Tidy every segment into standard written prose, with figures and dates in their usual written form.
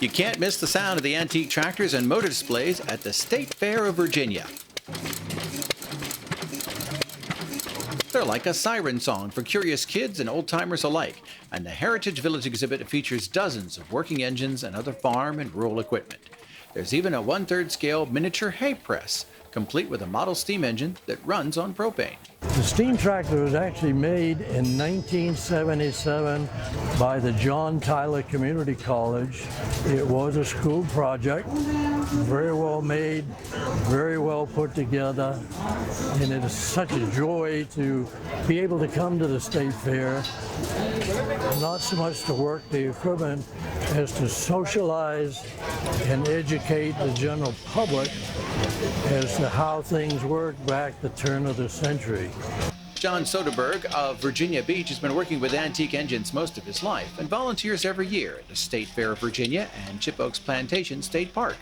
You can't miss the sound of the antique tractors and motor displays at the State Fair of Virginia. They're like a siren song for curious kids and old-timers alike, and the Heritage Village exhibit features dozens of working engines and other farm and rural equipment. There's even a 1/3 scale miniature hay press, complete with a model steam engine that runs on propane. The steam tractor was actually made in 1977 by the John Tyler Community College. It was a school project, very well made, very well put together, and it is such a joy to be able to come to the state fair, not so much to work the equipment as to socialize and educate the general public as to how things worked back the turn of the century. John Soderberg of Virginia Beach has been working with antique engines most of his life and volunteers every year at the State Fair of Virginia and Chip Oaks Plantation State Park.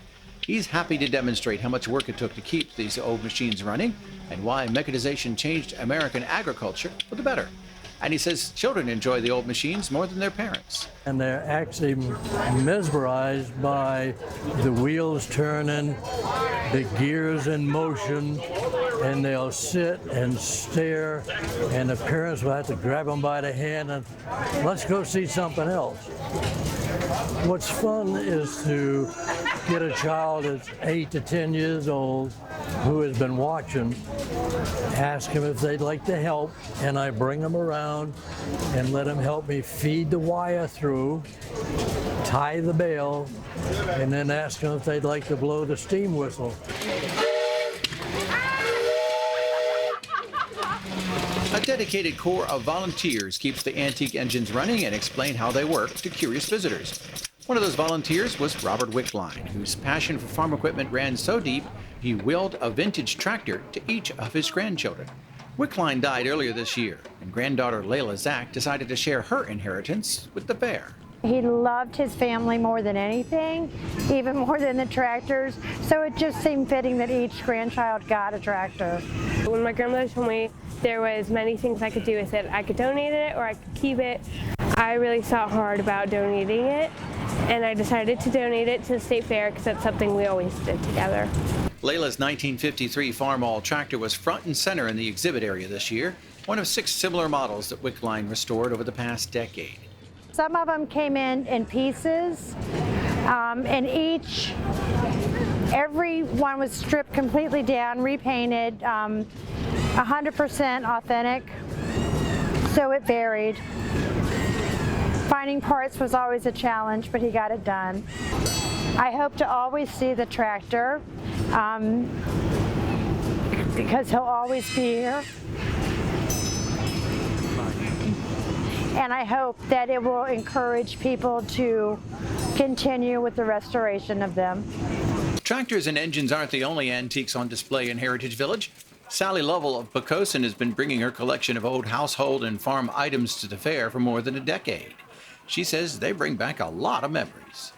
He's happy to demonstrate how much work it took to keep these old machines running and why mechanization changed American agriculture for the better. And he says children enjoy the old machines more than their parents. And they're actually mesmerized by the wheels turning, the gears in motion, and they'll sit and stare, and the parents will have to grab them by the hand and let's go see something else. What's fun is to get a child that's 8 to 10 years old who has been watching, ask them if they'd like to help, and I bring them around and let them help me feed the wire through, tie the bale, and then ask them if they'd like to blow the steam whistle. A dedicated corps of volunteers keeps the antique engines running and explain how they work to curious visitors. One of those volunteers was Robert WICKLINE, whose passion for farm equipment ran so deep he willed a vintage tractor to each of his grandchildren. WICKLINE died earlier this year, and granddaughter Layla Zach decided to share her inheritance with the fair. He loved his family more than anything, even more than the tractors, so it just seemed fitting that each grandchild got a tractor. When my grandmother told me there was many things I could do with it, I could donate it or I could keep it, I really thought hard about donating it, and I decided to donate it to the state fair because that's something we always did together. Layla's 1953 Farmall tractor was front and center in the exhibit area this year, one of 6 similar models that WICKLINE restored over the past decade. Some of them came in pieces, and every one was stripped completely down, repainted, 100% authentic, so it varied. Finding parts was always a challenge, but he got it done. I hope to always see the tractor, because he'll always be here. And I hope that it will encourage people to continue with the restoration of them. Tractors and engines aren't the only antiques on display in Heritage Village. Sally Lovell of Poquoson has been bringing her collection of old household and farm items to the fair for more than a decade. She says they bring back a lot of memories.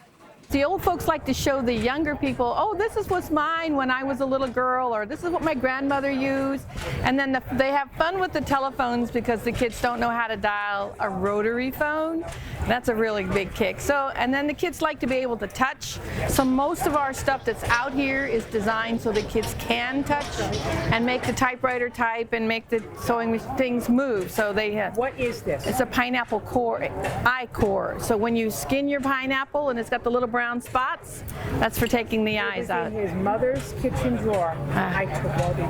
The old folks like to show the younger people, oh, this is what's mine when I was a little girl, or this is what my grandmother used. And then they have fun with the telephones because the kids don't know how to dial a rotary phone. That's a really big kick. So, and then the kids like to be able to touch. So most of our stuff that's out here is designed so the kids can touch and make the typewriter type and make the sewing things move. So they have. What is this? It's a pineapple core, eye core. So when you skin your pineapple and it's got the little brown spots, that's for taking the eyes out. His mother's kitchen drawer. I took all the.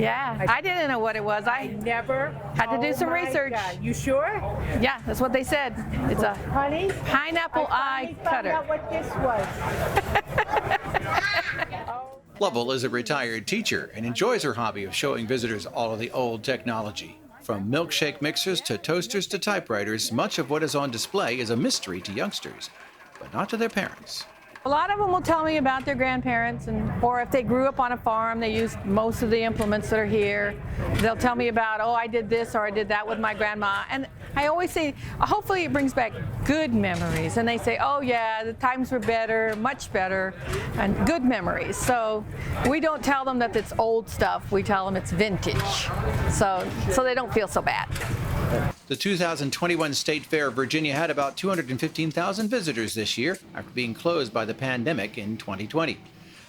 I didn't know what it was. I never had to do some research. God. You sure? Yeah, that's what they said. It's a pineapple eye cutter. I found out what this was. Lovell is a retired teacher and enjoys her hobby of showing visitors all of the old technology. From milkshake mixers to toasters to typewriters, much of what is on display is a mystery to youngsters, but not to their parents. A lot of them will tell me about their grandparents, or if they grew up on a farm, they used most of the implements that are here. They'll tell me about, oh, I did this or I did that with my grandma. And I always say, hopefully it brings back good memories. And they say, oh yeah, the times were better, much better, and good memories. So we don't tell them that it's old stuff. We tell them it's vintage. So they don't feel so bad. The 2021 State Fair of Virginia had about 215,000 visitors this year after being closed by the pandemic in 2020.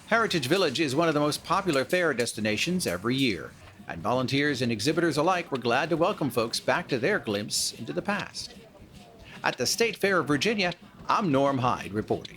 Heritage Village is one of the most popular fair destinations every year, and volunteers and exhibitors alike were glad to welcome folks back to their glimpse into the past. At the State Fair of Virginia, I'm Norm Hyde reporting.